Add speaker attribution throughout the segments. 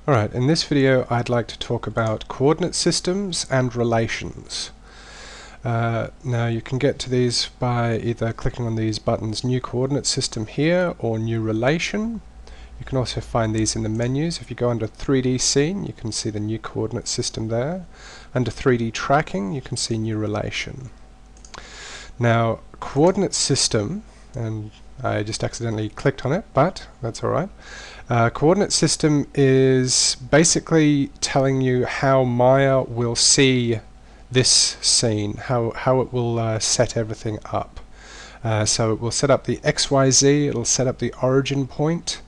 Speaker 1: Alright, in this video I'd like to talk about coordinate systems and relations. Now you can get to these by either clicking on these buttons, New Coordinate System here or New Relation. You can also find these in the menus. If you go under 3D Scene you can see the New Coordinate System there. Under 3D Tracking you can see New Relation. Now coordinate system, and I just accidentally clicked on it, but that's alright. Coordinate system is basically telling you how Maya will see this scene, how it will set everything up. So it will set up the XYZ, it'll set up the origin point,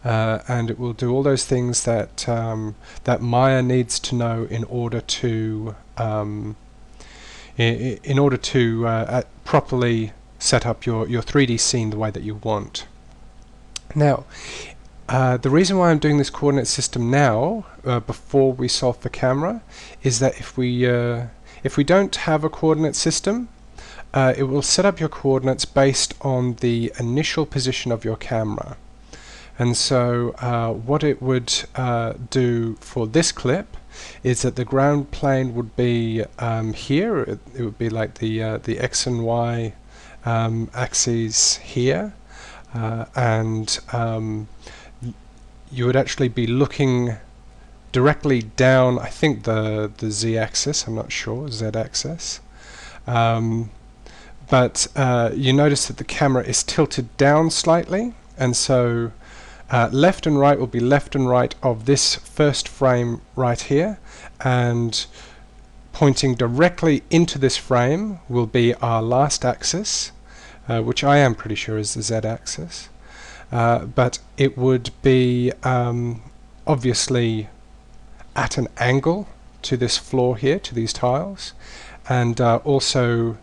Speaker 1: and it will do all those things that that Maya needs to know in order to properly set up your 3D scene the way that you want. Now, the reason why I'm doing this coordinate system now, before we solve the camera, is that if we don't have a coordinate system, it will set up your coordinates based on the initial position of your camera. And so what it would do for this clip is that the ground plane would be here. It would be like the X and Y axes here, and you would actually be looking directly down, I think the Z-axis, I'm not sure, Z-axis. But you notice that the camera is tilted down slightly, and so left and right will be left and right of this first frame right here, and pointing directly into this frame will be our last axis, which I am pretty sure is the Z-axis. But it would be obviously at an angle to this floor here, to these tiles, and also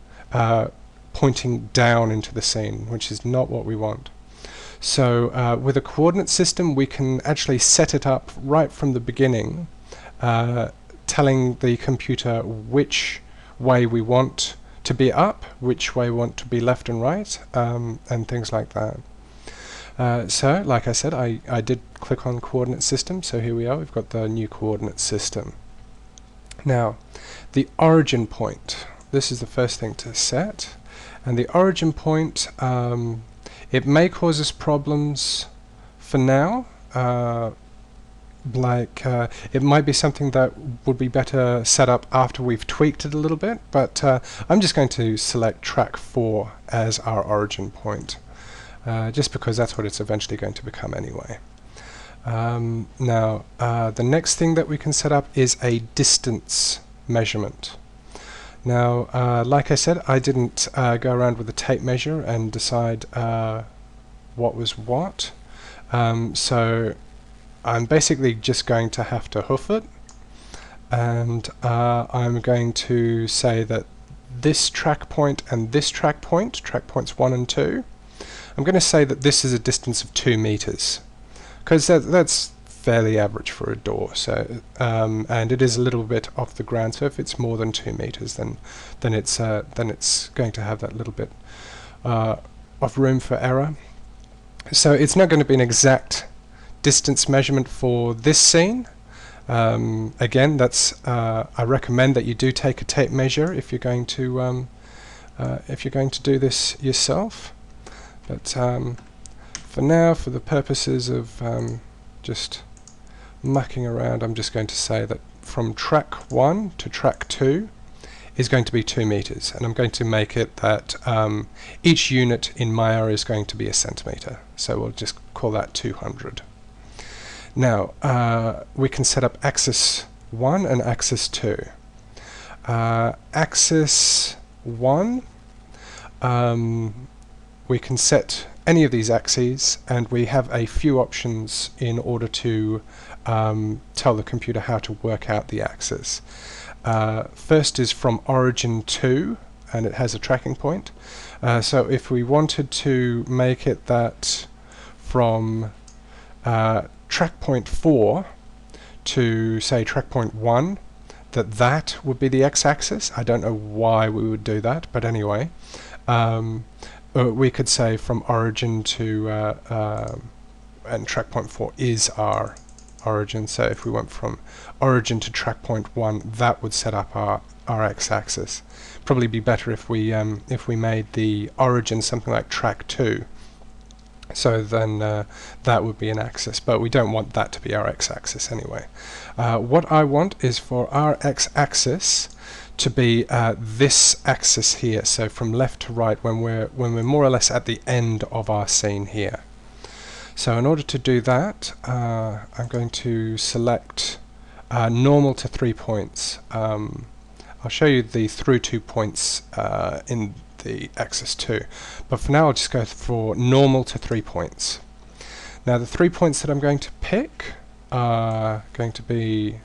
Speaker 1: pointing down into the scene, which is not what we want. So with a coordinate system we can actually set it up right from the beginning, telling the computer which way we want to be up, which way we want to be left and right, and things like that. So, like I said, I did click on coordinate system, so here we are, we've got the new coordinate system. Now, the origin point, this is the first thing to set, and the origin point, it may cause us problems for now, it might be something that would be better set up after we've tweaked it a little bit, but I'm just going to select track 4 as our origin point. Just because that's what it's eventually going to become anyway. Now, the next thing that we can set up is a distance measurement. Now, like I said, I didn't go around with a tape measure and decide what was what. So I'm basically just going to have to hoof it, and I'm going to say that this track point and this track points 1 and 2, I'm going to say that this is a distance of 2 meters, because that's fairly average for a door. So and it is a little bit off the ground. So if it's more than 2 meters, then it's going to have that little bit of room for error. So it's not going to be an exact distance measurement for this scene. Again, that's I recommend that you do take a tape measure if you're going to do this yourself. But for now, for the purposes of just mucking around, I'm just going to say that from track 1 to track 2 is going to be 2 meters, and I'm going to make it that each unit in Maya is going to be a centimeter. So we'll just call that 200. Now we can set up axis 1 and axis 2. Axis 1, we can set any of these axes, and we have a few options in order to tell the computer how to work out the axis. First is from origin 2, and it has a tracking point. So if we wanted to make it that from track point 4 to, say, track point 1, that would be the x-axis. I don't know why we would do that, but anyway. We could say from origin to and track point 4 is our origin. So if we went from origin to track point 1, that would set up our x-axis. Probably be better if we made the origin something like track 2. So then that would be an axis, but we don't want that to be our x-axis anyway. What I want is for our x-axis to be this axis here, so from left to right when we're more or less at the end of our scene here. So in order to do that, I'm going to select normal to 3 points. I'll show you the through 2 points in the axis too, but for now I'll just go for normal to 3 points. Now the 3 points that I'm going to pick are going to be,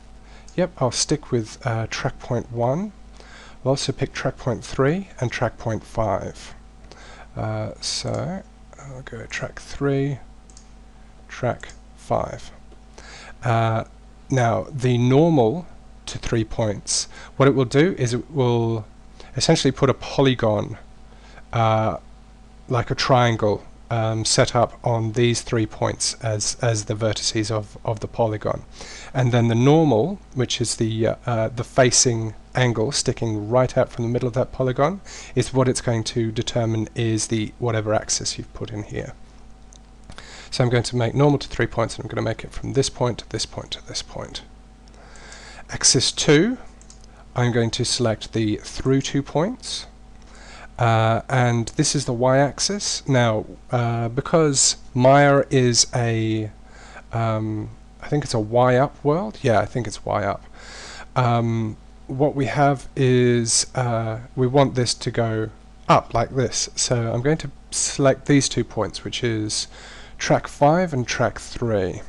Speaker 1: I'll stick with track point 1. I'll also pick track point 3 and track point 5. So I'll go track 3, track 5. Now the normal to 3 points, what it will do is it will essentially put a polygon like a triangle set up on these 3 points as the vertices of the polygon, and then the normal, which is the facing angle sticking right out from the middle of that polygon, is what it's going to determine is the whatever axis you've put in here. So I'm going to make normal to 3 points, and I'm going to make it from this point to this point to this point. Axis 2, I'm going to select the through 2 points, and this is the y-axis. Now, because Maya is a, I think it's a y-up world. Yeah, I think it's y-up. What we have is we want this to go up like this. So I'm going to select these 2 points, which is track 5 and track 3.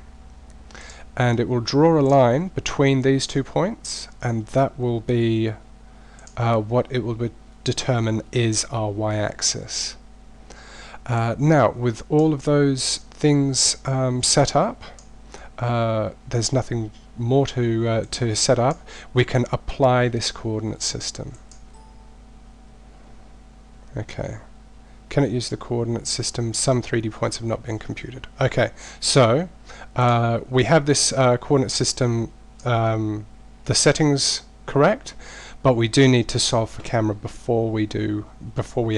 Speaker 1: And it will draw a line between these 2 points, and that will be what it will determine is our y-axis. Now, with all of those things set up, there's nothing more to set up. We can apply this coordinate system. Okay. Can it use the coordinate system? Some 3D points have not been computed. Okay, so we have this coordinate system, the settings correct, but we do need to solve for camera before we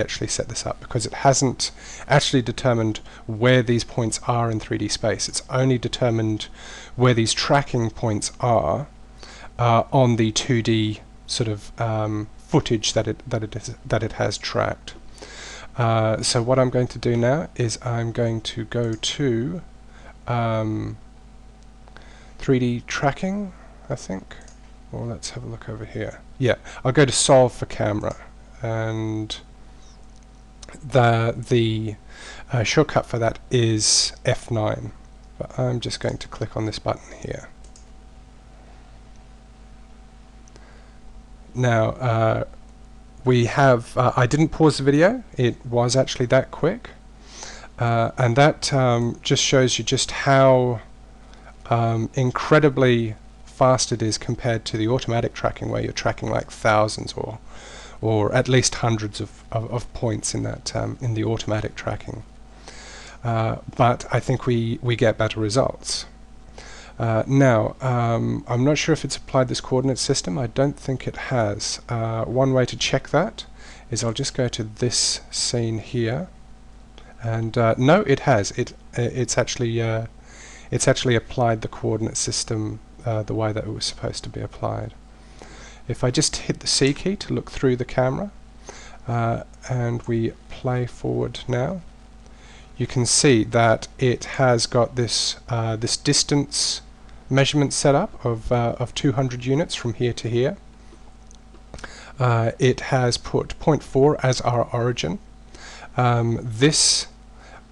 Speaker 1: actually set this up, because it hasn't actually determined where these points are in 3D space. It's only determined where these tracking points are on the 2D sort of footage that it has tracked. So what I'm going to do now is I'm going to go to 3D tracking, I think. Or let's have a look over here. Yeah, I'll go to solve for camera, and the shortcut for that is F9. But I'm just going to click on this button here. Now, we have, I didn't pause the video, it was actually that quick, and that just shows you just how incredibly fast it is compared to the automatic tracking, where you're tracking like thousands or at least hundreds of points in that in the automatic tracking. But I think we get better results. Now, I'm not sure if it's applied this coordinate system. I don't think it has. One way to check that is I'll just go to this scene here, and no, it has. It's actually applied the coordinate system the way that it was supposed to be applied. If I just hit the C key to look through the camera, and we play forward now, you can see that it has got this this distance measurement setup of 200 units from here to here. It has put 0.4 as our origin. This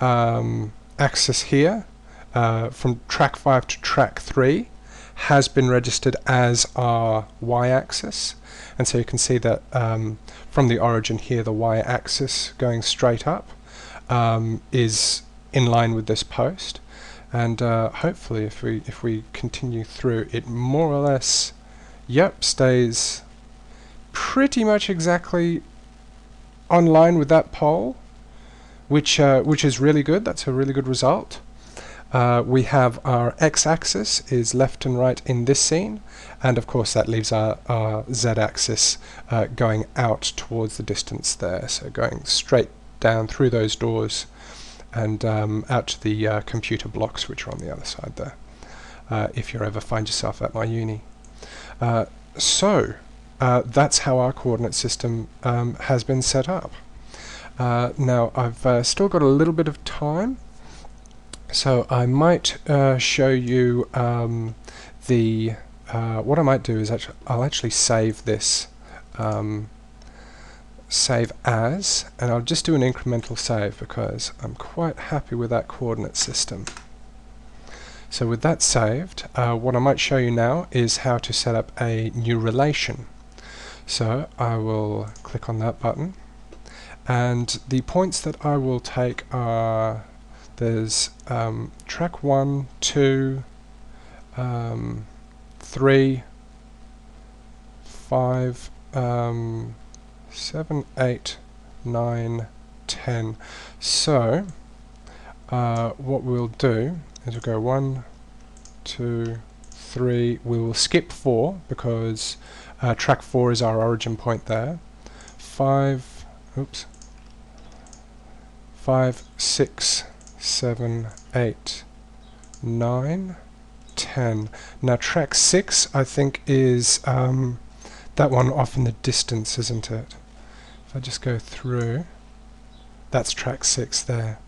Speaker 1: axis here, from track 5 to track 3, has been registered as our y-axis, and so you can see that from the origin here, the y-axis going straight up is in line with this post, and hopefully if we continue through, it more or less stays pretty much exactly on line with that pole, which is really good. That's a really good result. We have our x-axis is left and right in this scene, and of course that leaves our z-axis going out towards the distance there, so going straight down through those doors and out to the computer blocks which are on the other side there, if you ever find yourself at my uni. So that's how our coordinate system has been set up. Now I've still got a little bit of time, so I might show you what I might do is I'll actually save this, save as, and I'll just do an incremental save because I'm quite happy with that coordinate system. So with that saved, what I might show you now is how to set up a new relation. So I will click on that button, and the points that I will take are, there's track 1, 2, 3, 5, 7, 8, 9, 10. So what we'll do is we'll go 1, 2, 3. We will skip 4 because track 4 is our origin point there. 5, 6, 7, 8, 9, 10. Now track 6 I think is that one off in the distance, isn't it? If I just go through, that's track 6 there.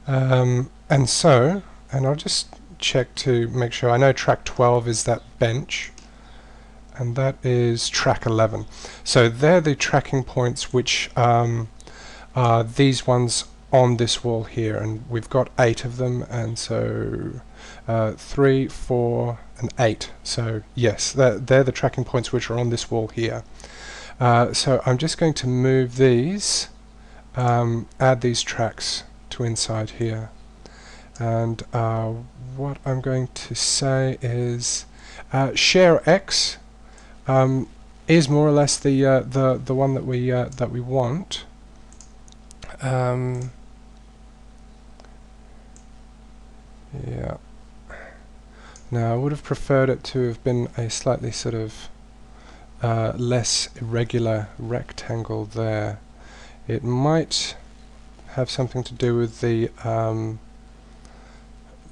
Speaker 1: And I'll just check to make sure. I know track 12 is that bench, and that is track 11. So they're the tracking points which are these ones on this wall here, and we've got 8 of them, and so 3, 4, and 8. So yes, they're the tracking points which are on this wall here. So I'm just going to move these, add these tracks to inside here, and what I'm going to say is share X is more or less the one that we want. Yeah. Now I would have preferred it to have been a slightly sort of less irregular rectangle there. It might have something to do with the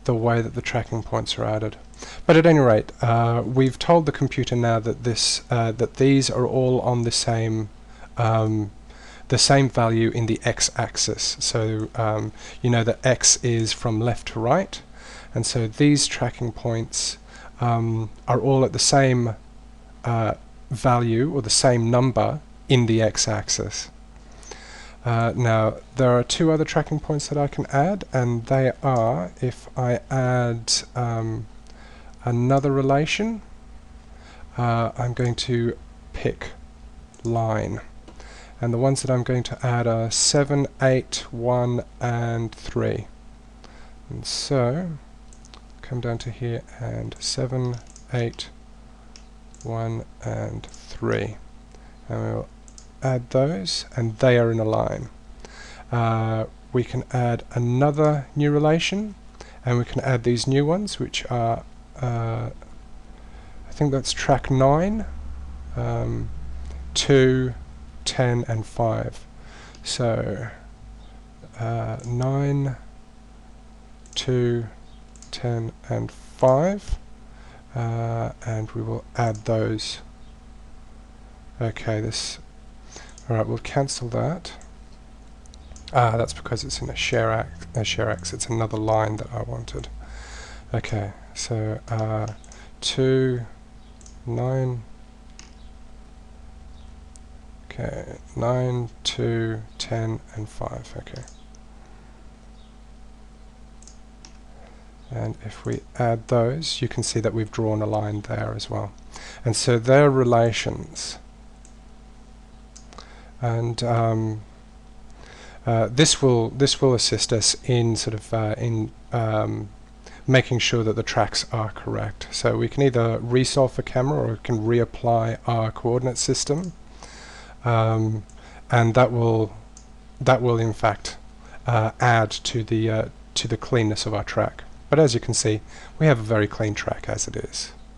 Speaker 1: way that the tracking points are added. But at any rate, we've told the computer now that that these are all on the same value in the x-axis. So you know that x is from left to right, and so these tracking points are all at the same value or the same number in the x-axis. Now there are 2 other tracking points that I can add, and they are, if I add another relation, I'm going to pick line, and the ones that I'm going to add are 7, 8, 1, and 3. And so come down to here and 7, 8, 1, and 3, and we'll add those, and they are in a line. We can add another new relation, and we can add these new ones, which are I think that's track 9, 2, 10, and 5. So 9, 2, 10, and 5, and we will add those. Okay, alright, we'll cancel that. That's because it's in a share X. It's another line that I wanted. Okay, so 2, 9. Okay, 9, 2, 10, and 5. Okay. And if we add those, you can see that we've drawn a line there as well. And so they're relations. And this will assist us in sort of making sure that the tracks are correct. So we can either resolve for camera, or we can reapply our coordinate system, and that will in fact add to the cleanness of our track. But as you can see, we have a very clean track as it is.